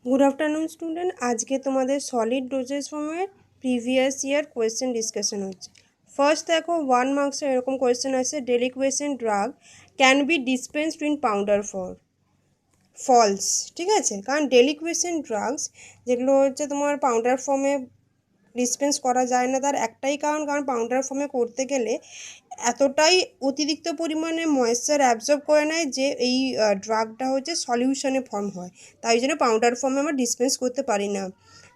Good afternoon student. आज के तुम्हारे सॉलिड डोजेज फॉर्मेर प्रिवियस ईयर क्वेश्चन डिसकाशन होच्छे। फार्स्ट देखो 1 मार्क्स एरकम क्वेश्चन आछे, deliquescent drug can be dispensed in powder for false. ठीक है, कारण डेलिक्वेशन ड्राग्स जेगुलो होच्छे तुम्हार पाउडार फर्मे डिसपेंस करा जाए ना, तार एकटाई कारण पाउडार फर्मे करते गेले এতটাই অতিরিক্ত পরিমাণে ময়েশ্চার অ্যাবজর্ব করে নেয় যে এই ড্রাগটা হচ্ছে সলিউশনে ফর্ম হয়, তাই জন্য পাউডার ফর্মে আমরা ডিসপেন্স করতে পারি না।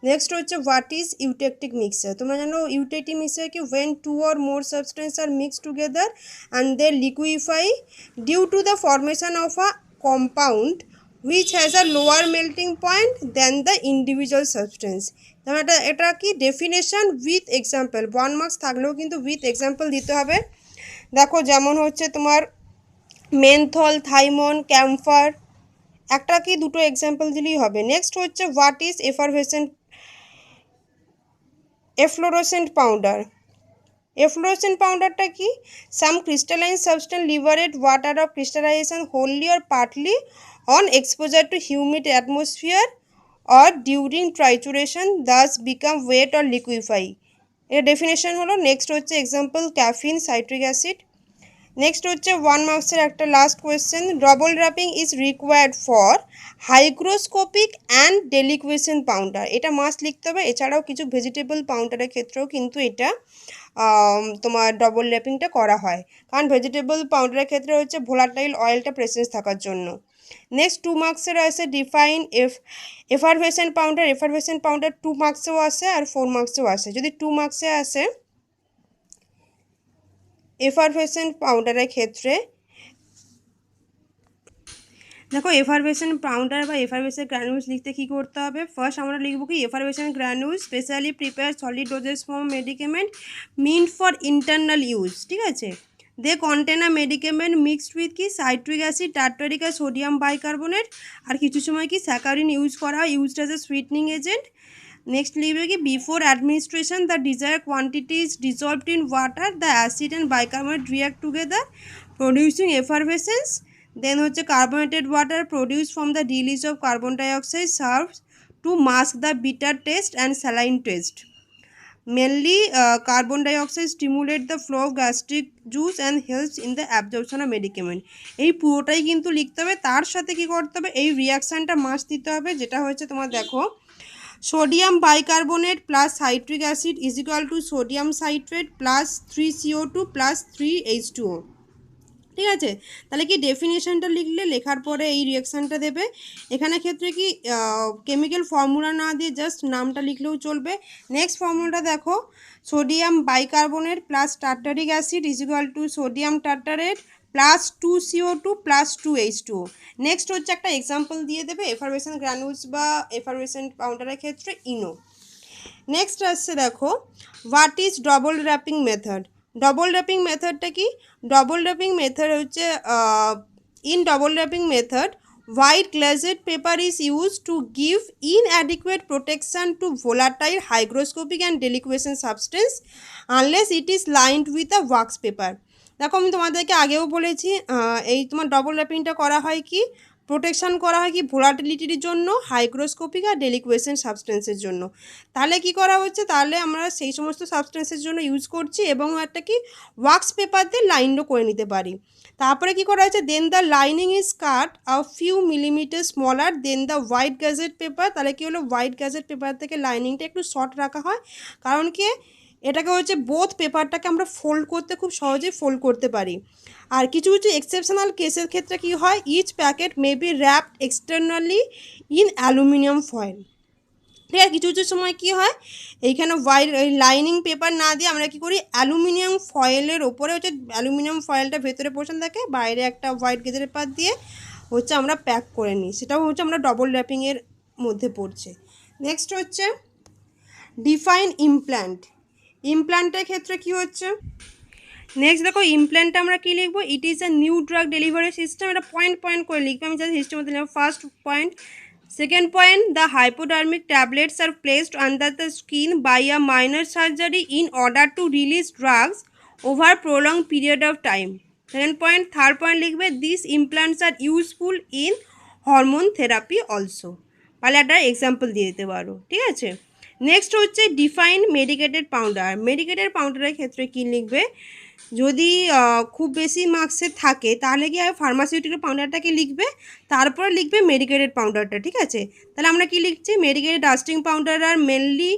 নেক্সট হচ্ছে হোয়াট ইজ ইউটেকটিক মিক্সার। তোমরা জানো ইউটেকটিক মিক্সার কি, when 2 or more substance are mix together and they liquefy due to the formation of a compound which has a lower melting point than the individual substance। তাহলে এটা কি definition with example, 1 marks থাকলেও কিন্তু with example দিতে হবে। দেখো যেমন হচ্ছে তোমার মেনথল, থাইমন, ক্যাম্ফার, একটা কি দুটো এক্সাম্পল দিলেই হবে। নেক্সট হচ্ছে what is efflorescent powder. Efflorescent পাউডারটা কি, some crystalline substance liberate water of crystallisation wholly or partly on exposure to humid atmosphere or during trituration thus become wet or liquefy. এর definition হলো। Next হচ্ছে example caffeine, citric acid. Next হচ্ছে 1 মার্কসের একটা last question, double wrapping is required for hygroscopic and deliquescent powder. এটা must লিখতে হবে। এছাড়াও কিছু ভেজিটেবল পাউডারের ক্ষেত্রেও কিন্তু এটা তোমার ডবল র্যাপিংটা করা হয়, কারণ ভেজিটেবল পাউডারের ক্ষেত্রে হচ্ছে ভোলাটাইল অয়েলটা প্রেসেন্স থাকার জন্য। নেক্সট 2 মার্কসের আছে ডিফাইন এফারভেসেন্ট পাউডার। এফারভেসেন্ট পাউডার 2 মার্কসেও আসে আর 4 মার্কসেও আসে। যদি 2 মার্কসে আসে এফারভেসেন্ট পাউডারের ক্ষেত্রে দেখো এফারভেসেন্ট পাউডার বা এফারভেসেন্ট গ্রানুলস লিখতে কী করতে হবে, ফার্স্ট আমরা লিখব কি, effervescent granules specially prepare solid doses form medicament meant for internal use. ঠিক আছে, they contain a medicament mixed with কি সাইট্রিক অ্যাসিড, টার্টারিক আর সোডিয়াম বাইকার্বনেট, আর কিছু সময় কি স্যাকারিন ইউজ করা হয়, used as a sweetening agent. Next লিখবে কি, before administration the desire quantity is dissolved in water, the acid and bicarbonate react together producing effervescence. Then হচ্ছে carbonated water produce from the release of carbon dioxide serves to mask the bitter taste and saline taste. Mainly carbon dioxide stimulate the flow of gastric juice and helps in the absorption of medicament. এই পুরোটাই কিন্তু লিখতে হবে। তার সাথে কী করতে হবে, এই রিয়াকশানটা মাস্ট দিতে হবে, যেটা হচ্ছে তোমার দেখো sodium bicarbonate plus citric acid is equal to sodium citrate plus 3CO2 plus 3H2O। ঠিক আছে, তাহলে কি ডেফিনেশনটা লিখলে, লেখার পরে এই রিয়াকশানটা দেবে। এখানে ক্ষেত্রে কি কেমিক্যাল ফর্মুলা না দিয়ে জাস্ট নামটা লিখলেও চলবে। নেক্সট ফর্মুলাটা দেখো, sodium bicarbonate plus tartaric acid is equal to sodium tartrate plus 2CO2 plus 2H2O। Next হচ্ছে একটা এক্সাম্পল দিয়ে দেবে এফারভেসেন্ট গ্রানুলস বা এফারভেসেন্ট পাউডারের ক্ষেত্রে ইনো। নেক্সট আসছে দেখো what is double wrapping method. Double wrapping মেথডটা কি, ডবল র্যাপিং মেথড হচ্ছে in double wrapping method white glazed paper is used to give inadequate protection to volatile hygroscopic and deliquescent substance unless it is lined with a wax paper। দেখো আমি তোমাদেরকে আগেও বলেছি এই তোমার ডবল র্যাপিংটা করা হয় কি, প্রোটেকশান করা হয় কি ভোলাটিলিটির জন্য, হাইগ্রোস্কোপিক আর ডেলিকুয়েশন সাবস্টেন্সের জন্য। তাহলে কি করা হচ্ছে, তাহলে আমরা সেই সমস্ত সাবস্টেন্সের জন্য ইউজ করছি এবং একটা কি ওয়াক্স পেপার দিয়ে লাইনও করে নিতে পারি। তারপরে কি করা হয়েছে, then the lining is cut a few millimeter smaller than the white glazed paper. তাহলে কি হলো, হোয়াইট গ্যাজেট পেপার থেকে লাইনিংটা একটু শর্ট রাখা হয়, কারণ কি এটাকে হচ্ছে বোথ পেপারটাকে আমরা ফোল্ড করতে খুব সহজেই ফোল্ড করতে পারি। আর কিছু কিছু এক্সেপশনাল কেসের ক্ষেত্রে কি হয়, each packet may be wrapped externally in aluminium foil. ঠিক আছে, কিছু কিছু সময় কী হয়, এইখানে লাইনিং পেপার না দিয়ে আমরা কী করি, অ্যালুমিনিয়াম ফয়েলের ওপরে হচ্ছে অ্যালুমিনিয়াম ফয়েলটা ভেতরে পোর্শন থাকে, বাইরে একটা হোয়াইট গেজের পেপার দিয়ে হচ্ছে আমরা প্যাক করে নিই, সেটাও হচ্ছে আমরা ডবল র্যাপিংয়ের মধ্যে পড়ছে। নেক্সট হচ্ছে ডিফাইন ইমপ্ল্যান্ট। ইমপ্ল্যান্টের ক্ষেত্রে কী হচ্ছে, নেক্সট দেখো ইমপ্ল্যান্টটা আমরা কী লিখবো, it is a new drug delivery system. এটা পয়েন্ট পয়েন্ট করে লিখবো, আমি জাস্ট হিস্ট্রি মধ্যে লিখবো। First point, second point, the hypodermic tablets are placed under the skin by a minor surgery in order to release drugs over prolonged period of time. Second point, third point লিখবে, these implants are useful in hormone therapy also. পারলে একটা example দিয়ে দিতে পারো, ঠিক আছে। Next হচ্ছে define medicated powder. Medicated পাউডারের ক্ষেত্রে কী লিখবে, যদি খুব বেশি মার্কসের থাকে তাহলে কি ফার্মাসিউটিক্যাল পাউডারটাকে লিখবে, তারপরে লিখবে মেডিকেটেড পাউডারটা, ঠিক আছে। তাহলে আমরা কি লিখছি, medicated dusting powder are mainly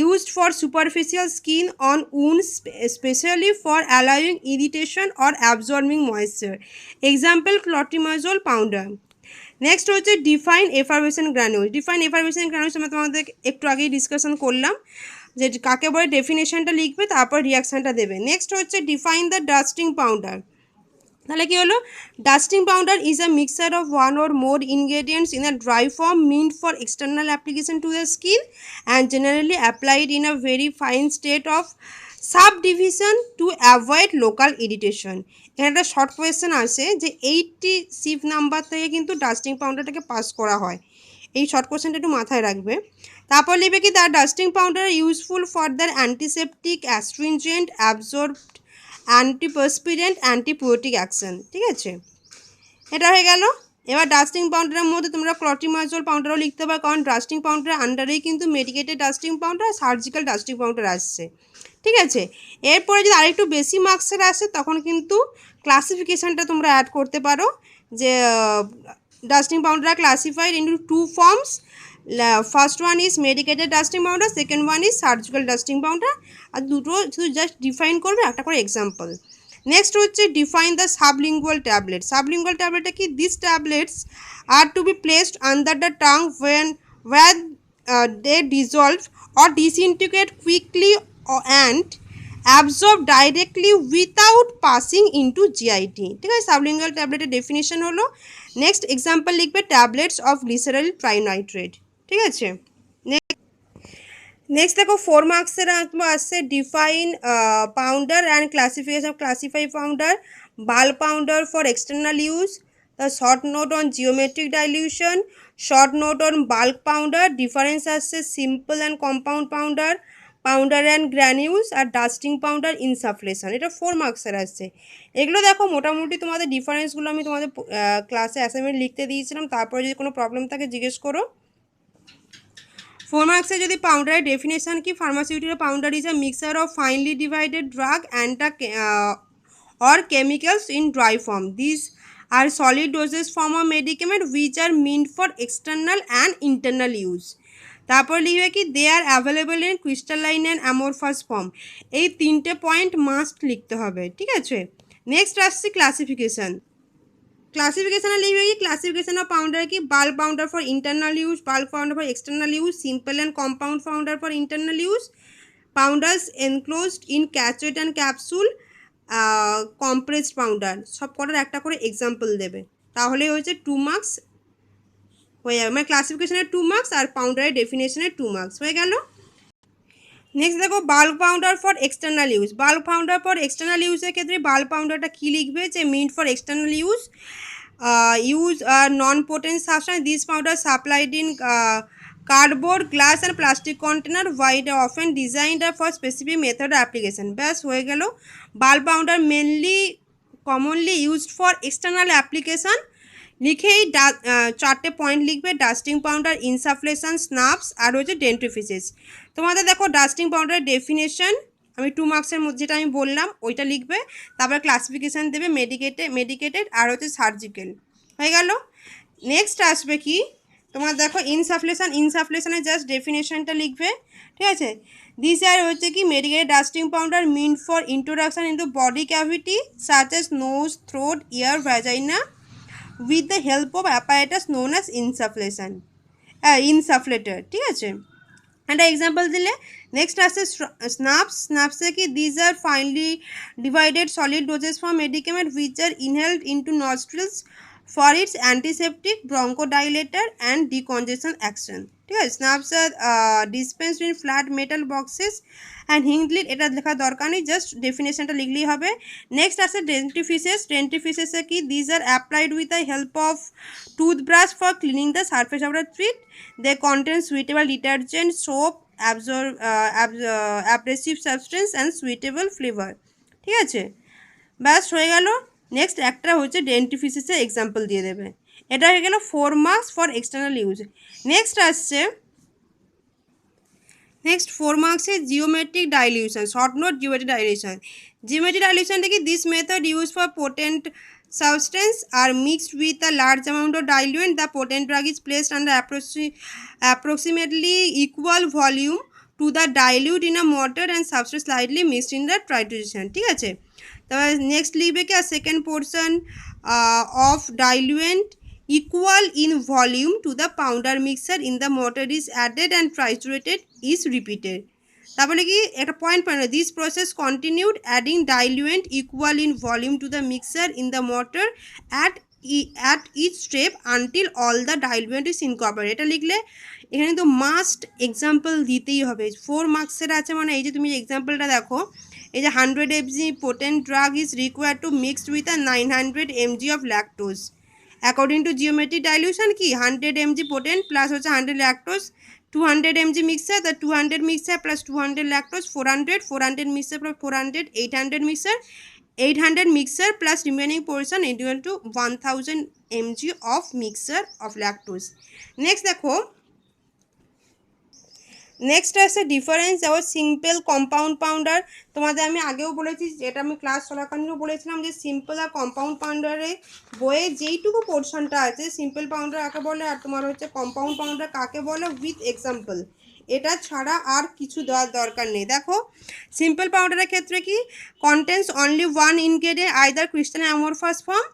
used for superficial skin on wounds, especially for allowing irritation or absorbing moisture. Example, clotrimazole powder. Next হচ্ছে ডিফাইন এফারভেসেন্ট গ্রানুল। ডিফাইন এফারভেসেন্ট গ্রানুলস আমরা তোমাদের একটু আগেই ডিসকাশন করলাম যে কাকে বলে, ডেফিনেশনটা লিখবে তারপর রিয়াকশানটা দেবে। নেক্সট হচ্ছে ডিফাইন দ্য ডাস্টিং পাউডার। তাহলে কি হলো, dusting powder is a mixture of one or more ingredients in a dry form meant for external application to the skin and generally applied in a very fine state of subdivision to avoid local irritation. এখানে একটা short question আসে যে 80 সিভ number থেকে কিন্তু dusting পাউডারটাকে pass করা হয়, এই short কোয়েশ্চেনটা একটু মাথায় রাখবে। তারপর লিখবে কি, the dusting powder useful for their antiseptic, astringent, absorbed, antiperspirant, antibiotic action, ঠিক আছে। এটা হয়ে গেল। এবার ডাস্টিং পাউডারের মধ্যে তোমরা ক্লট্রিমাজোল পাউডারও লিখতে পারো, কারণ ডাস্টিং পাউডারের আন্ডারেই কিন্তু মেডিকেটেড ডাস্টিং পাউডার আর সার্জিক্যাল ডাস্টিং পাউডার আসছে, ঠিক আছে। এরপরে যদি আরেকটু বেশি মার্কসের আসে তখন কিন্তু ক্লাসিফিকেশানটা তোমরা অ্যাড করতে পারো, যে dusting powder are classified into 2 forms. First one is medicated dusting powder, second one is surgical dusting powder. আর দুটো শুধু জাস্ট ডিফাইন করবে, একটা করে এক্সাম্পল। নেক্সট হচ্ছে define the sublingual tablet. Sublingual ট্যাবলেটটা কি, this tablets are to be placed under the tongue where they dissolve or disintegrate quickly and absorb directly without passing into GIT, ঠিক আছে। Sublingual ট্যাবলেটের definition হলো, next example লিখবে tablets of glyceryl trinitrate, ঠিক আছে। Next দেখো 4 মার্কসের আসছে define powder and classification. Classify powder, bulk powder for external use, the short note on geometric dilution, short note on bulk powder, difference আসছে simple and compound powder, powder and granules আর dusting powder insufflation. এটা 4 মার্কসের আসছে। এগুলো দেখো মোটামুটি তোমাদের ডিফারেন্সগুলো আমি তোমাদের ক্লাসে অ্যাসাইনমেন্ট লিখতে দিয়েছিলাম, তারপরে যদি কোনো প্রবলেম থাকে জিজ্ঞেস করো। 4 মার্কসে যদি পাউডারের ডেফিনেশন কি, pharmaceutical powder is a mixture of finely divided drug and or chemicals in dry form. These are solid dosage form of medicament which are meant for external and internal use. তারপর লিখবে কি, they are available in crystalline and amorphous form. এই 3টে point must লিখতে হবে, ঠিক আছে। Next আসছে ক্লাসিফিকেশান। ক্লাসিফিকেশানে লিখবে কি, ক্লাসিফিকেশন অফ পাউডার কি, bulk powder for internal use, bulk powder for external use, simple and compound powder for internal use, powders enclosed in cachet and capsule, compressed powder. সব কটার একটা করে এক্সাম্পল দেবে, তাহলে হয়েছে 2 মার্কস হয়ে যাবে, মানে ক্লাসিফিকেশনের 2 মার্কস আর পাউডারের ডেফিনেশনের 2 মার্কস হয়ে গেল। নেক্সট দেখো bulk powder for external use. Bulk powder for external ইউজের ক্ষেত্রে বাল্ক পাউডারটা কী লিখবে, যে meant for external use, use non-potent substance. These powders supplied in cardboard, glass and plastic container, wide often designed for specific method of application. ব্যাস হয়ে গেল। Bulk powder mainly commonly used for external application লিখেই 4টে point লিখবে, dusting powder, insufflation, snuffs আর হচ্ছে dentifrices. তোমাদের দেখো ডাস্টিং পাউডারের ডেফিনেশন আমি 2 মার্কসের মধ্যে যেটা আমি বললাম ওইটা লিখবে, তারপর ক্লাসিফিকেশান দেবে মেডিকেটেড আর হচ্ছে সার্জিক্যাল, হয়ে গেল। নেক্সট আসবে কি, তোমার দেখো ইনসাফলেশনের জাস্ট ডেফিনেশনটা লিখবে, ঠিক আছে। দিস আর হচ্ছে কি, medicated dusting powder meant for introduction into body cavity such as nose, throat, ear, vagina with the help of apparatus known as insufflator, ঠিক আছে। একটা এক্সাম্পল দিলে। নেক্সট আসছে স্নাপসে কি, these are finely divided solid doses for medicament which are inhaled into nostrils for its antiseptic, bronchodilator and decongestion action, ঠিক আছে। Snuffs are dispensed in flat metal boxes and hinged lid, এটা লেখার দরকার নেই, জাস্ট ডেফিনেশনটা লিখলেই হবে। নেক্সট আসছে ডেন্টিফিসেসে কি, these are applied with the help of toothbrush for cleaning the surface of the ট্রিট, they contain suitable detergent, soap, abrasive substance and suitable flavour, ঠিক আছে। ব্যাস হয়ে গেল। নেক্সট একটা হচ্ছে ডেন্টিফিসিসের এক্সাম্পল দিয়ে দেবে। এটা হয়ে গেল 4 marks for external use. Next আসছে, নেক্সট 4 মার্কসে geometric dilution, short note geometric dilution. Geometric dilution থেকে this method use for potent substance are mixed with a large amount of diluent. The potent drug is placed under approximately equal volume to the dilute in a mortar and substance slightly mixed in the titration. ঠিক আছে, তবে next লিখবে কি, second portion of diluent equal in volume to the powder mixture in the mortar is added and triturated is repeated. তারপরে কি একটা point point, this process continued adding diluent equal in volume to the mixer in the mortar at each step until all the diluent is incorporated. এটা লিখলে এখানে তো must example দিতেই হবে, 4 মার্কসের আছে মানে এই যে তুমি এক্সাম্পলটা দেখো, এই যে 100 mg potent drug is required to mixed with a 900 mg of lactose. According to geometric dilution কি 100 mg potent plus হচ্ছে 100 lactose, 200 mg mixture, the 200 mixture plus 200 lactose 400, 400 mixture plus 400, 800 mixture, 800 mixture plus remaining portion equal to 1000 mg of mixture of lactose. Next দেখো, next আছে difference আবার simple compound powder. তোমাদের আমি আগেও বলেছি, যেটা আমি ক্লাস চলাকালীনও বলেছিলাম, যে সিম্পল আর কম্পাউন্ড পাউডারে বইয়ে যেইটুকু পোর্শনটা আছে, সিম্পল পাউডার কাকে বলে আর তোমার হচ্ছে কম্পাউন্ড পাউডার কাকে বলে উইথ এক্সাম্পল, এটা ছাড়া আর কিছু দেওয়ার দরকার নেই। দেখো সিম্পল পাউডারের ক্ষেত্রে কি, contains only one ingredient either crystal amorphous form,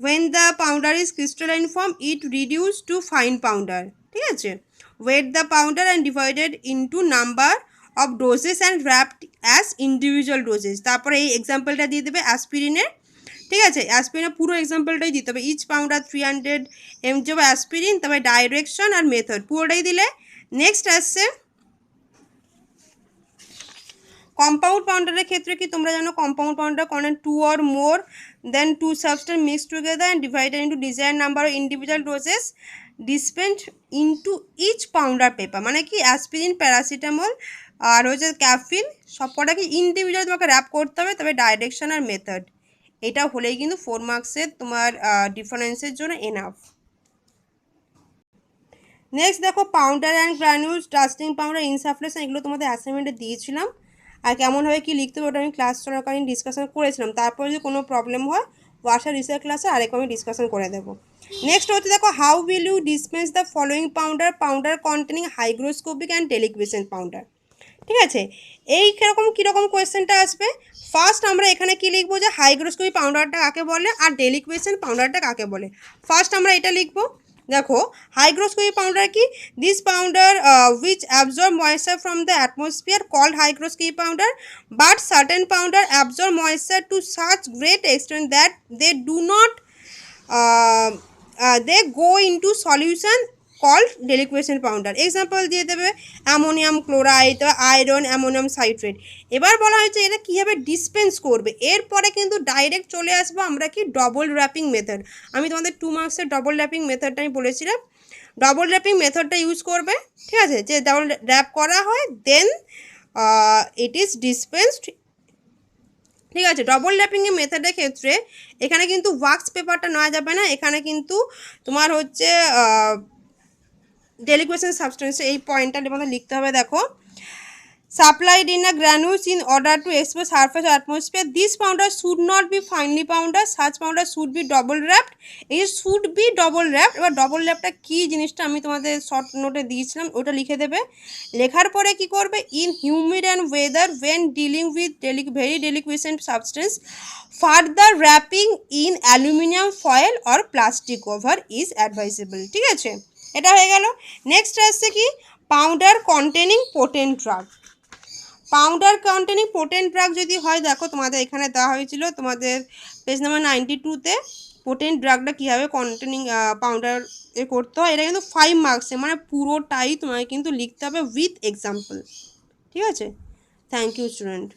when the powder is crystalline form it reduced to fine powder। ঠিক আছে, weighed the powder and divided into number of doses and wrapped as individual doses। তারপরে এই এক্সাম্পলটা দিয়ে দেবে অ্যাসপিরিনের। ঠিক আছে, অ্যাসপিরিনের পুরো এক্সাম্পলটাই দিতে হবে, each powder 300 mg of aspirin, তারপরে ডাইরেকশন আর মেথড পুরোটাই দিলে। নেক্সট আসছে কম্পাউন্ড পাউডারের ক্ষেত্রে কি, তোমরা জানো compound powder contain 2 or more than 2 substance mixed together and divided into desired number of individual doses dispensed into each powder paper। মানে কি অ্যাসপিরিন, প্যারাসিটামল আর হচ্ছে ক্যাফিন সবকটাকে ইন্ডিভিজুয়াল তোমাকে র্যাপ করতে হবে, তবে ডাইরেকশন আর মেথড এটা হলেই কিন্তু 4 মার্কসের তোমার ডিফারেন্সের জন্য এনাফ। নেক্সট দেখো powder and Granules, dusting powder, insufficient, এগুলো তোমাদের অ্যাসাইনমেন্টে দিয়েছিলাম, আর কেমনভাবে কী লিখতে হবে ওটা আমি ক্লাস চলাকালীন ডিসকাশন করেছিলাম। তারপরে যদি কোনো প্রবলেম হয় ওয়াশার রিসার্চ ক্লাসে আরেকবার আমি ডিসকাশন করে দেবো। নেক্সট হচ্ছে দেখো, how will you dispense the following powder, powder containing hygroscopic and deliquescent powder. ঠিক আছে, এই কীরকম কোয়েশ্চেনটা আসবে, ফার্স্ট আমরা এখানে কি লিখবো, যে হাইগ্রোস্কোপিক পাউডারটা কাকে বলে আর ডেলিকুয়েসেন্ট পাউডারটা কাকে বলে। ফার্স্ট আমরা এটা লিখবো। দেখো হাইগ্রোস্কোপিক পাউডার কি, this powder which absorb moisture from the atmosphere called hygroscopic powder, but certain powder absorb moisture to such great extent that they do not they go into solution called deliquescent powder। Example দিয়ে দেবে ammonium chloride, iron, ammonium citrate. এবার বলা হয়েছে এটা কীভাবে dispense করবে, এরপরে কিন্তু ডাইরেক্ট চলে আসবো আমরা কি ডবল র্যাপিং মেথড। আমি তোমাদের 2 মার্কসের ডবল র্যাপিং মেথডটা আমি বলেছিলাম, ডবল র্যাপিং মেথডটা ইউজ করবে। ঠিক আছে, যে ডবল র্যাপ করা হয় দেন ইট ইজ ডিসপেন্সড। ঠিক আছে, ডবল র্যাপিংয়ের মেথডের ক্ষেত্রে এখানে কিন্তু ওয়াক্স পেপারটা নেওয়া যাবে না, এখানে কিন্তু তোমার হচ্ছে ডেলিকুয়েসেন্ট সাবস্টেন্স, এই পয়েন্টটা আমাদের লিখতে হবে। দেখো supplied in a granules in order to expose surface or atmosphere, this powder should not be finely powder, such powder should be double wrapped। এই should be double wrapped, এবার ডবল র্যাপটা কী জিনিসটা আমি তোমাদের শর্ট নোটে দিয়েছিলাম, ওটা লিখে দেবে। লেখার পরে কি করবে, in humid and weather when dealing with very deliquescent substance, further wrapping in aluminium foil or plastic cover is advisable। ঠিক আছে, এটা হয়ে গেল। নেক্সট আসছে কি powder containing potent drug. Powder containing potent drug যদি হয়, দেখো তোমাদের এখানে দেওয়া হয়েছিল তোমাদের পেজ নাম্বার 92-তে পোটেন্ট ড্রাগটা কীভাবে কন্টেনিং পাউডার করতে হয়। এটা কিন্তু 5 মার্কসে, মানে পুরোটাই তোমাকে কিন্তু লিখতে হবে উইথ এক্সাম্পল। ঠিক আছে, থ্যাংক ইউ স্টুডেন্ট।